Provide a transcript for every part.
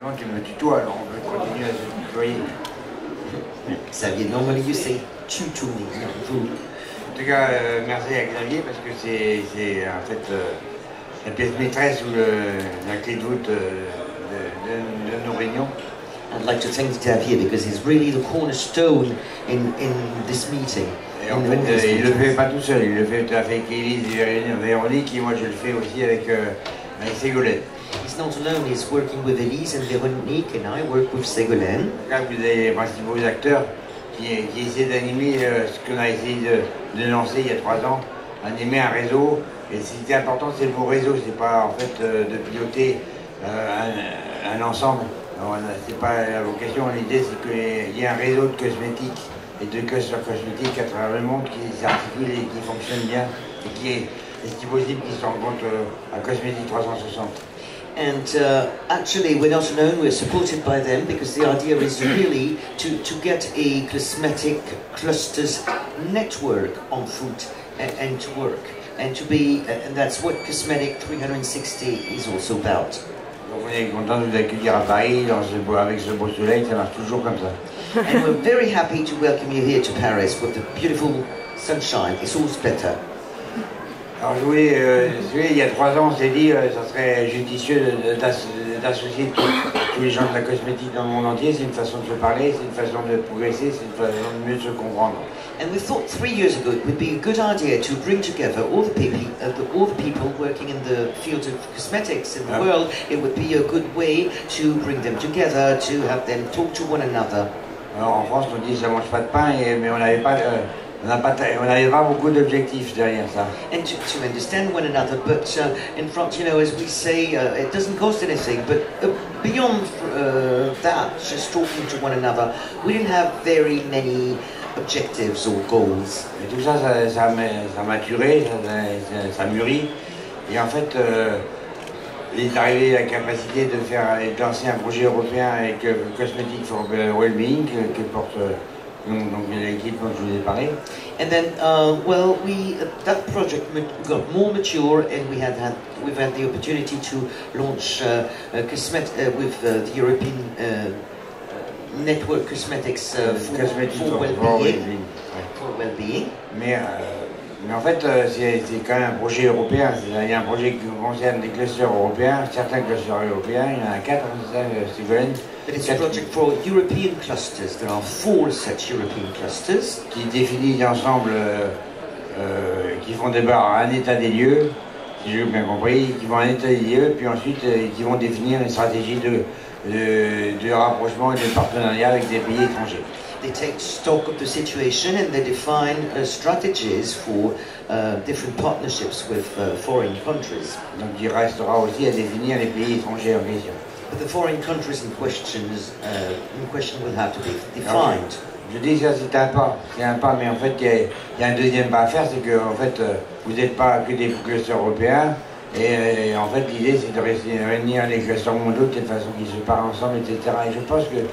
Non, tu me tutoies, alors on peut continuer à se tutoyer. Xavier, normally you say tu to me, not vous. En tout cas, merci à Xavier parce que c'est en fait la pièce maîtresse ou la clé de voûte de nos réunions. I'd like to thank Xavier because he's really the cornerstone in this meeting. Et en fait, il ne le fait pas tout seul, il le fait avec Élise et Véronique, et moi je le fais aussi avec Ségolène. He's not alone, he's working with Elise and Véronique, and I work with Ségolène. Vous avez les principaux acteurs qui essaient d'animer ce qu'on a essayé de lancer il y a 3 ans, animer un réseau. Et ce qui est important, c'est le mot réseau, c'est pas en fait de piloter un ensemble. C'est pas la vocation, l'idée c'est qu'il y ait un réseau de cosmétiques et de curseurs cosmétiques à travers le monde qui s'articule et qui fonctionne bien et qui est, si possible, qui se rencontre à Cosmétique 360. And actually we're not alone, we're supported by them because the idea is really to get a cosmetic clusters network on food and to work. And to be, and that's what Cosmetic 360 is also about. Donc on est content de vous accueillir à Paris avec ce beau soleil, ça marche toujours comme ça. And we're very happy to welcome you here to Paris with the beautiful sunshine. It's always better. Alors je voulais, il y a 3 ans, on s'est dit ça serait judicieux d'associer tous les gens de la cosmétique dans le monde entier. C'est une façon de se parler, c'est une façon de progresser, c'est une façon de mieux se comprendre. And we thought 3 years ago it would be a good idea to bring together all the people working in the field of cosmetics in the world. It would be a good way to bring them together, to have them talk to one another. Alors en France, on dit ça mange pas de pain, mais on n'avait pas beaucoup d'objectifs derrière ça. And to understand one another, but in France, you know, as we say, it doesn't cost anything. But beyond that, just talking to one another, we didn't have very many objectives or goals. Et tout ça, ça maturait, ça mûrit. Et en fait, il est arrivé la capacité de lancer un projet européen avec Cosmetic for Wellbeing, que porte donc l'équipe dont je vous ai parlé. And then, well, that project got more mature, and we've had the opportunity to launch with the European Network Cosmetics for well-being. Mais en fait, c'est quand même un projet européen. Il y a un projet qui concerne des clusters européens, certains clusters européens. Il y en a 4, c'est ça, Ségolène. But it's a project for European clusters. There are 4 such European clusters. Qui définissent ensemble, qui font d'abord un état des lieux, si j'ai bien compris, qui font un état des lieux, puis ensuite qui vont définir une stratégie de rapprochement et de partenariat avec des pays étrangers. They take stock of the situation and they define strategies for different partnerships with foreign countries. Donc il restera aussi à définir les pays étrangers en question. But the foreign countries in question will have to be defined. Je dis que c'est un pas, mais en fait il y a un deuxième pas à faire, c'est que en fait vous n'êtes pas que des clusters européens, et en fait l'idée c'est de réunir les clusters mondiaux de telle façon qu'ils se parlent ensemble, etc. Et je pense que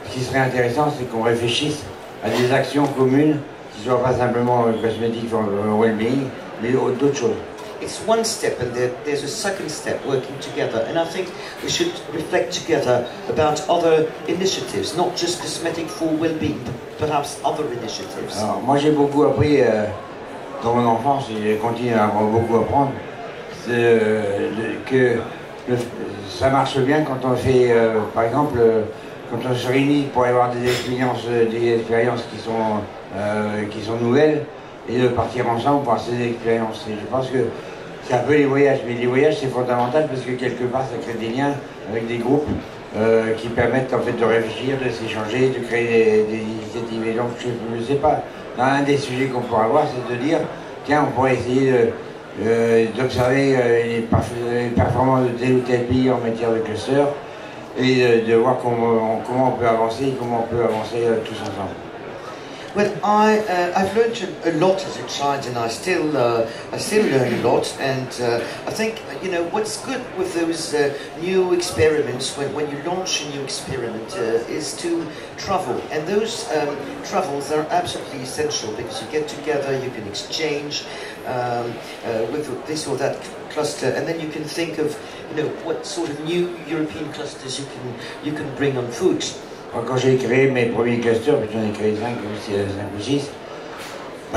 ce qui serait intéressant, c'est qu'on réfléchisse à des actions communes qui ne soient pas simplement cosmétiques for well-being, mais d'autres choses. It's one step, and there's a second step working together, and I think we should reflect together about other initiatives, not just cosmetic for well-being, but perhaps other initiatives. Alors, moi j'ai beaucoup appris dans mon enfance, et je continue à beaucoup apprendre, que ça marche bien quand on fait, par exemple, quand on se réunit pour avoir des expériences qui sont nouvelles, et de partir ensemble pour ces expériences. Et je pense que c'est un peu les voyages, mais les voyages c'est fondamental parce que quelque part ça crée des liens avec des groupes qui permettent en fait de réfléchir, de s'échanger, de créer des initiatives. Et donc je ne sais pas, un des sujets qu'on pourra avoir, c'est de dire, tiens, on pourrait essayer d'observer les performances de tel ou tel pays en matière de cluster et de voir comment on peut avancer et comment on peut avancer tous ensemble. Well, I've learned a lot as a child, and I still learn a lot. And I think what's good with those new experiments when you launch a new experiment is to travel, and those travels are absolutely essential because you get together, you can exchange with this or that cluster, and then you can think of what sort of new European clusters you can bring on food. Quand j'ai créé mes premiers clusters, puis j'en ai créé 5 ou 6,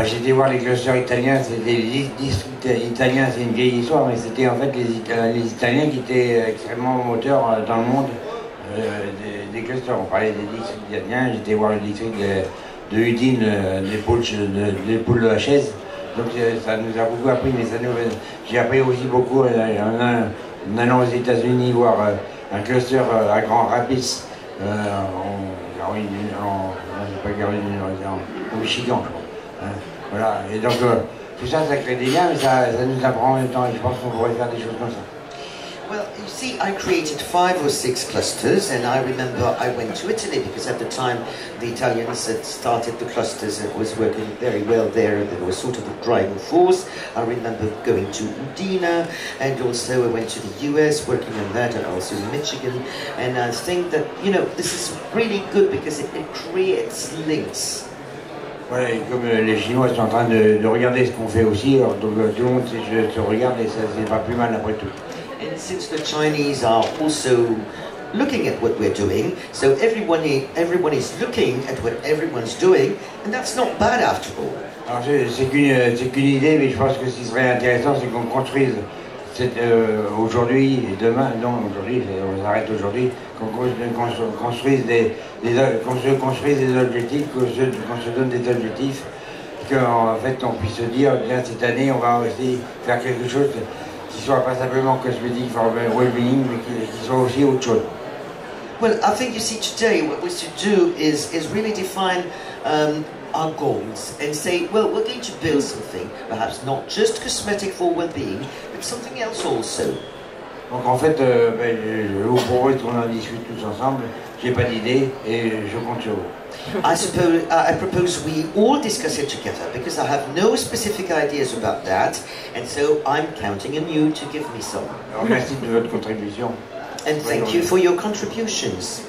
j'ai été voir les clusters italiens. C'était les districts italiens, c'est une vieille histoire, mais c'était en fait les Italiens qui étaient extrêmement moteurs dans le monde des clusters. On parlait des districts italiens, j'étais voir le district de Udine, des poules de la chaise. Donc ça nous a beaucoup appris, mais j'ai appris aussi beaucoup en allant aux États-Unis voir un cluster à Grand Rapids. Au Michigan, je crois. Voilà. Et donc, tout ça, ça crée des liens, mais ça nous apprend en même temps. Et je pense qu'on pourrait faire des choses comme ça. Well, you see, I created 5 or 6 clusters, and I remember I went to Italy because at the time the Italians had started the clusters and it was working very well there, and there was sort of a driving force. I remember going to Udine, and also I went to the US working on that, and also in Michigan. And I think that, this is really good because it creates links. Voilà, et comme les Chinois sont en train de regarder ce qu'on fait aussi, alors, donc tout le monde se regarde et ça c'est pas plus mal après tout. And since the Chinese are also looking at what we're doing, so everyone is looking at what everyone's doing, and that's not bad after all. Alors c'est qu'une idée, mais je pense que ce qui serait intéressant, c'est qu'on construise aujourd'hui et demain, non aujourd'hui, on s'arrête aujourd'hui, qu'on construise des objectifs, qu'on se donne des objectifs, qu'en fait on puisse se dire, bien cette année on va aussi faire quelque chose qui soit pas simplement cosmétique for well-being, mais qui soit aussi autre chose. Well, I think you see today what we should do is really define our goals and say, well, we're going to build something, perhaps not just cosmetic for well-being, but something else also. Donc en fait, je vous propose qu'on en discute tous ensemble. J'ai pas d'idée et je compte sur vous. I propose we all discuss it together because I have no specific ideas about that, and so I'm counting on you to give me some. Alors, merci de votre contribution. And thank you for your contributions.